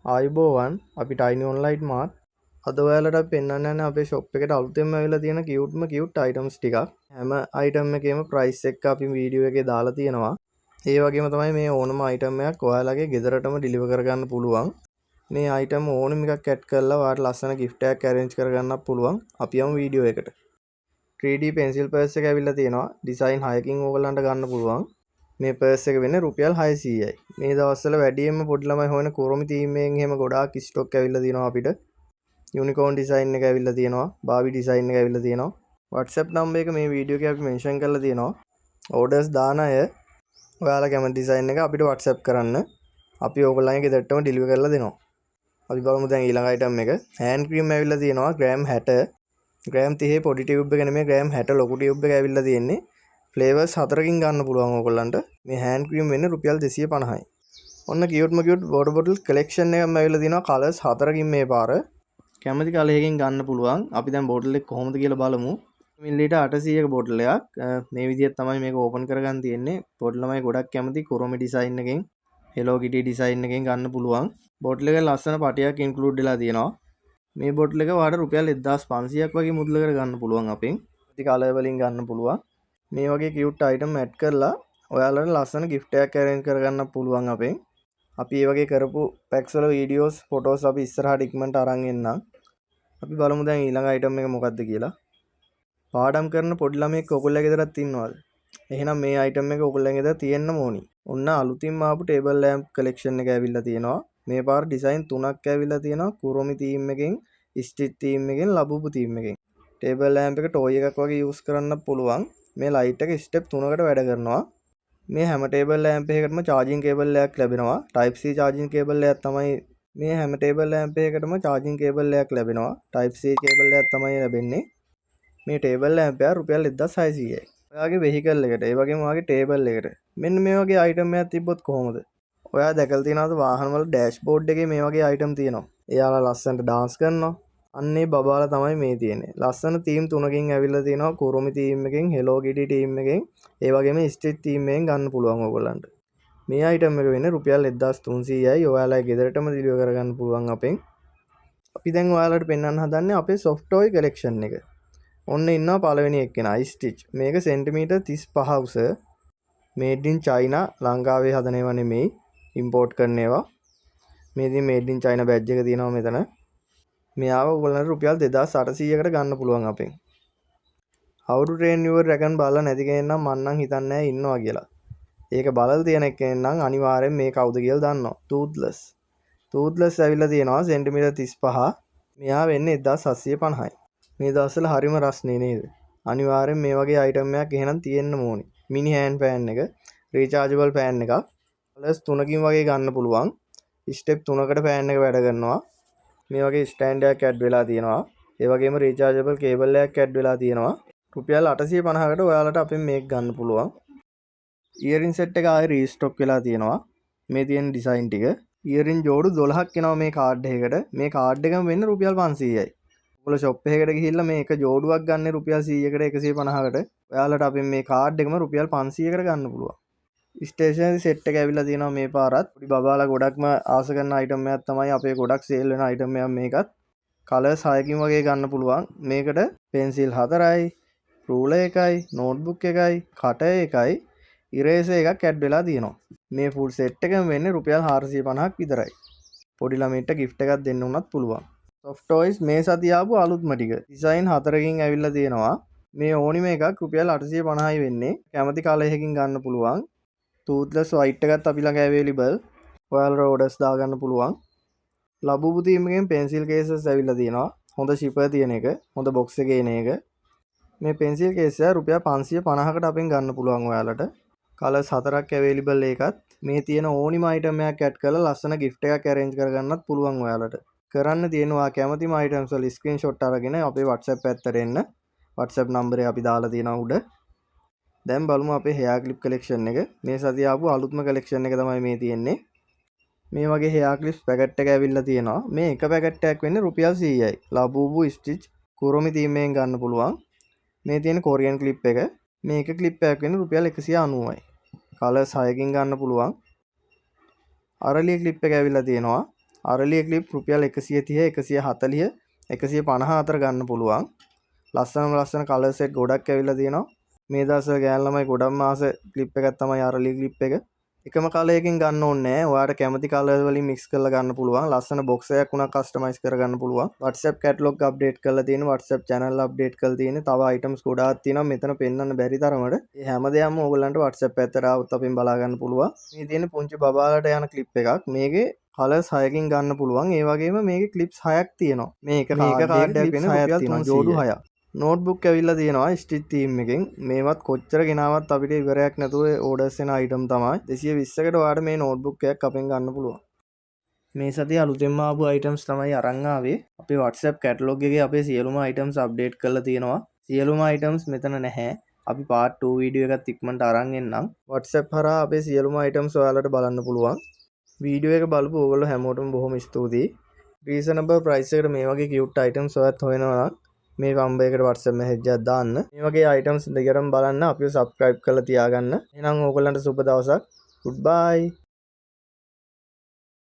ආයුබෝවන් අපි ටයිනි ඔන්ලයින් මාත් අද ඔයාලට පෙන්වන්න යන්නේ අපේ ෂොප් එකට අලුතෙන්ම ඇවිල්ලා තියෙන කියුට් අයිටම්ස් ටිකක්. හැම අයිටම් එකේම ප්‍රයිස් එක අපි වීඩියෝ එකේ දාලා තියෙනවා. ඒ වගේම තමයි මේ ඕනම අයිටම් එකක් ඔයාලගේ ගෙදරටම ඩිලිවර් කරගන්න පුළුවන්. මේ අයිටම් ඕනම එකක් ඇඩ් කරලා ඔයාලට ලස්සන gift එකක් arrange කරගන්නත් පුළුවන්. අපි යමු වීඩියෝ එකට. 3D pencil purse එක ඇවිල්ලා තියෙනවා. ඩිසයින් 6කින් ඕගලන්ට ගන්න පුළුවන්. මේ පර්ස් එක වෙන්නේ රුපියල් 600යි. මේ දවස්වල වැඩියෙන්ම පොඩි ළමයි හොයන කුරුමි තීම් එකෙන් එහෙම ගොඩාක් ස්ටොක් ඇවිල්ලා තියෙනවා අපිට. යුනිකෝන් ඩිසයින් එක ඇවිල්ලා තියෙනවා. බාබි ඩිසයින් එක ඇවිල්ලා තියෙනවා. WhatsApp නම්බර් එක මේ වීඩියෝ එකේ අපි මෙන්ෂන් කරලා තියෙනවා. ඕඩර්ස් දාන අය ඔයාලා කැමති ඩිසයින් එක අපිට WhatsApp කරන්න. අපි ඕගොල්ලන්ගේ ගෙදරටම ඩිලිවර් කරලා දෙනවා. අපි බලමු දැන් ඊළඟ අයිටම් එක. හෑන්ඩ් ක්‍රීම් ඇවිල්ලා තියෙනවා ග්‍රෑම් 60. ග්‍රෑම් 30 පොඩි ටියුබ් එක නෙමෙයි ග්‍රෑම් 60 ලොකු ටියුබ් එක ඇවිල්ලා තියෙන්නේ. ෆ්ලේවර්ස් 4කින් ගන්න පුළුවන් ඕගොල්ලන්ට. මේ හෑන්ඩ් ක්‍රීම් වෙන්නේ රුපියල් 250යි. ඔන්න කියුට්ම කියුට් වෝටර් බොටල් කලෙක්ෂන් එකක්ම ඇවිල්ලා තියෙනවා කලර්ස් 4කින් මේ පාර. කැමති කලර් එකකින් ගන්න පුළුවන්. අපි දැන් බෝටල් එක කොහොමද කියලා බලමු. මිලිලීටර් 800ක බෝටල් එකක්. මේ විදිහට තමයි මේක ඕපන් කරගන්න තියෙන්නේ. පොඩි ළමයි ගොඩක් කැමති කුරුමි ඩිසයින් එකකින්, හෙලෝ කිටි ඩිසයින් එකකින් ගන්න පුළුවන්. බෝටල් එකේ ලස්සන පටියක් ඉන්ක්ලූඩ් වෙලා තියෙනවා. මේ බෝටල් එක වාට රුපියල් 1500ක් වගේ මුදලකට ගන්න පුළුවන් අපෙන්. ඉතින් කලර් වලින් ගන්න පුළුවන්. මේ වගේ කියුට් අයිටම් ඇඩ් කරලා ඔයාලට ලස්සන gift එකක් arrange කරගන්න පුළුවන් අපෙන්. අපි මේ වගේ කරපු packs වල videos photos අපි ඉස්සරහට ඉක්මනට අරන් එන්නම්. අපි බලමු දැන් ඊළඟ item එක මොකක්ද කියලා. පාඩම් කරන පොඩි ළමයෙක් ඔයගොල්ලෝ ගෙදරත් ඉන්නවද? එහෙනම් මේ item එක ඔයගොල්ලෝ ගෙදර තියෙන්න ඕනි. ඔන්න අලුතින්ම ආපු table lamp collection එක ඇවිල්ලා තියෙනවා. මේ පාර design 3ක් ඇවිල්ලා තියෙනවා. කුරුමි theme එකෙන්, stitch theme එකෙන්, ලබුබු theme එකෙන්. table lamp එක toy එකක් වගේ use කරන්න පුළුවන්. මේ ලයිට් එක ස්ටෙප් 3කට වැඩ කරනවා. මේ හැම ටේබල් ලෑම්ප් එකකටම charging cable එකක් ලැබෙනවා. type C charging cable එකක් තමයි මේ හැම ටේබල් ලෑම්ප් එකකටම charging cable එකක් ලැබෙනවා. type C cable එකක් තමයි ලැබෙන්නේ. මේ ටේබල් ලෑම්ප් එක රුපියල් 1600යි. ඔයාගේ vehicle එකට, ඒ වගේම ඔයාගේ ටේබල් එකට මෙන්න මේ වගේ item එකක් තිබ්බොත් කොහොමද? ඔයා දැකලා තියෙනවද වාහන වල dashboard එකේ මේ වගේ item තියෙනවා. එයාලා ලස්සනට dance කරනවා. අන්නේ බබාලා තමයි මේ තියෙන්නේ. ලස්සන තීම් 3කින් ඇවිල්ලා තියෙනවා. කුරුමි තීම් එකෙන්, හෙලෝ කිටි තීම් එකෙන්, ඒ වගේම ස්ටිච් තීම් එකෙන් ගන්න පුළුවන් ඕගොල්ලන්ට. මේ අයිටම් එක වෙන්නේ රුපියල් 1300යි. ඔයාලා ගෙදරටම ඩිලිවර් කරගන්න පුළුවන් අපෙන්. අපි දැන් ඔයාලට පෙන්වන්න හදන්නේ අපේ soft toy collection එක. ඔන්න ඉන්නවා පළවෙනි එක්කෙනා ස්ටිච්. මේක සෙන්ටිමීටර් 35 උස. made in China. ලංකාවේ හදන ඒවා නෙමෙයි. import කරන ඒවා. මේ ඉතින් made in China badge එක තියෙනවා මෙතන. මෙයාව ඔයගොල්ලන්ට රුපියල් 2800කට ගන්න පුළුවන් අපෙන්. How to train your dragon බලලා නැති කෙනෙක් නම් මං නම් හිතන්නේ නැහැ ඉන්නවා කියලා. ඒක බලලා තියෙන කෙනෙක් නම් අනිවාර්යෙන් මේ කවුද කියලා දන්නවා. Toothless. Toothless ඇවිල්ලා තියෙනවා සෙන්ටිමීටර් 35. මෙයා වෙන්නේ 1750යි. මේ දවස්වල හරිම රස්නේ නේද? අනිවාර්යෙන් මේ වගේ අයිටම් එකක් එහෙනම් තියෙන්න ඕනි. mini hand fan එක, rechargeable fan එකක්. කලර්ස් 3කින් වගේ ගන්න පුළුවන්. step 3කට fan එක වැඩ කරනවා. මේ වගේ ස්ටෑන්ඩ් එකක් ඇඩ් වෙලා තියෙනවා. ඒ වගේම රීචාර්ජබල් කේබල් එකක් ඇඩ් වෙලා තියෙනවා. රුපියල් 850කට ඔයාලට අපෙන් මේක ගන්න පුළුවන්. ඉයරින් සෙට් එක ආයෙ රීස්ටොක් වෙලා තියෙනවා. මේ තියෙන ඩිසයින් ටික. ඉයරින් ජෝඩු 12ක් එනවා මේ කාඩ් එකකට. මේ කාඩ් එකම වෙන්නේ රුපියල් 500යි. ඔයාලා ෂොප් එකකට ගිහිල්ලා මේක ජෝඩුවක් ගන්න රුපියල් 100කට 150කට. ඔයාලට අපෙන් මේ කාඩ් එකම රුපියල් 500කට ගන්න පුළුවන්. ස්ටේෂනරි සෙට් එක ඇවිල්ලා තියෙනවා මේ පාරත්. පොඩි බබාලා ගොඩක්ම ආස කරන අයිටම් එකක් තමයි අපේ ගොඩක් සේල් වෙන අයිටම් එකක් මේකත්. කලර්ස් 6කින් වගේ ගන්න පුළුවන්. මේකට පෙන්සිල් 4යි, රූලර් එකයි, නෝට්බුක් එකයි, කටර් එකයි, ඉරේසර් එකක් ඇඩ් වෙලා තියෙනවා. මේ ෆුල් සෙට් එකම වෙන්නේ රුපියල් 450ක් විතරයි. පොඩි ළමයින්ට gift එකක් දෙන්න උනත් පුළුවන්. soft toys මේ සතිය ආපු අලුත්ම ටික. ඩිසයින් 4කින් ඇවිල්ලා තියෙනවා. මේ ඕනිම එකක් රුපියල් 850යි වෙන්නේ. කැමති කලර් එකකින් ගන්න පුළුවන්. Toothless white එකත් අපි ළඟ available. ඔයාලට orders දාගන්න පුළුවන්. ලබුබු තීම් එකෙන් pencil cases ඇවිල්ලා තියෙනවා. හොඳ shipper තියෙන එක. හොඳ box එකේ එන එක. මේ pencil case එක රුපියල් 550කට අපෙන් ගන්න පුළුවන් ඔයාලට. colors 4ක් available එකත්. මේ තියෙන ඕනිම item එකක් add කරලා ලස්සන gift එකක් arrange කරගන්නත් පුළුවන් ඔයාලට. කරන්න තියෙනවා කැමතිම items වල screenshot අරගෙන අපේ WhatsApp පැත්තට එන්න. WhatsApp නම්බරේ අපි දාලා තියෙනවා උඩ. දැන් බලමු අපේ hair clip collection එක. මේ සතිය ආපු අලුත්ම collection එක තමයි මේ තියෙන්නේ. මේ වගේ hair clips packet එක ඇවිල්ලා තියෙනවා. මේ එක packet එකක් වෙන්නේ රුපියල් 100යි. ලබුබු stitch කුරුමි theme එකෙන් ගන්න පුළුවන්. මේ තියෙන කොරියන් clip එක. මේ එක clip එකක් වෙන්නේ රුපියල් 190යි. colors 6කින් ගන්න පුළුවන්. අරලිය clip එක ඇවිල්ලා තියෙනවා. අරලිය ක්ලිප් රුපියල් 130 140 150 අතර ගන්න පුළුවන්. ලස්සන කලර් සෙට් ගොඩක් ඇවිල්ලා තියෙනවා. මේ දවස්වල ගෑනු ළමයි ගොඩක්ම ආස ක්ලිප් එකක් තමයි අරලිය ක්ලිප් එක. එකම කලයකින් ගන්න ඕනේ නැහැ. ඔයාලට කැමති කලර් වලින් මික්ස් කරලා ගන්න පුළුවන්. ලස්සන බොක්ස් එකක් උනා කස්ටමයිස් කරගන්න පුළුවන්. WhatsApp කැටලොග් අප්ඩේට් කරලා තියෙනවා. WhatsApp channel අප්ඩේට් කරලා තියෙනවා. තව items ගොඩාක් තියෙනවා. මෙතන පෙන්වන්න බැරි තරමට. මේ හැමදේම ඕගොල්ලන්ට WhatsApp පැත්තට ආවොත් අපෙන් බලා ගන්න පුළුවන්. මේ තියෙන පුංචි බබාලට යන ක්ලිප් එකක්. මේකේ කලර්ස් 6කින් ගන්න පුළුවන්. ඒ වගේම මේකේ ක්ලිප්ස් 6ක් තියෙනවා. මේක කාඩ් එකක් වෙන රුපියල් 300. නෝට්බුක් ඇවිල්ලා තියෙනවා ස්ටිච් තීම් එකෙන්. මේවත් කොච්චර ගෙනාවත් අපිට ඉවරයක් නැතුව ඕඩර්ස් වෙන අයිටම් තමයි. 220කට ඔයාලට මේ නෝට්බුක් එකක් අපෙන් ගන්න පුළුවන්. මේ සතිය අලුතෙන්ම ආපු අයිටම්ස් තමයි අරන් ආවේ. අපේ WhatsApp කැටලොග් එකේ අපේ සියලුම අයිටම්ස් අප්ඩේට් කරලා තියෙනවා. සියලුම අයිටම්ස් මෙතන නැහැ. අපි part 2 වීඩියෝ එකත් ඉක්මනට අරන් එන්නම්. WhatsApp හරහා අපේ සියලුම අයිටම්ස් ඔයාලට බලන්න පුළුවන්. වීඩියෝ එක බලපු ඕගොල්ලෝ හැමෝටම බොහොම ස්තුතියි. රීසනබල් ප්‍රයිස් එකට මේ වගේ cute items ඔයත් හොයනවා නම් මේ නම්බර් එකට WhatsApp message එකක් දාන්න. මේ වගේ items දෙකටම බලන්න අපිව subscribe කරලා තියාගන්න. එහෙනම් ඕගොල්ලන්ට සුබ දවසක්. goodbye.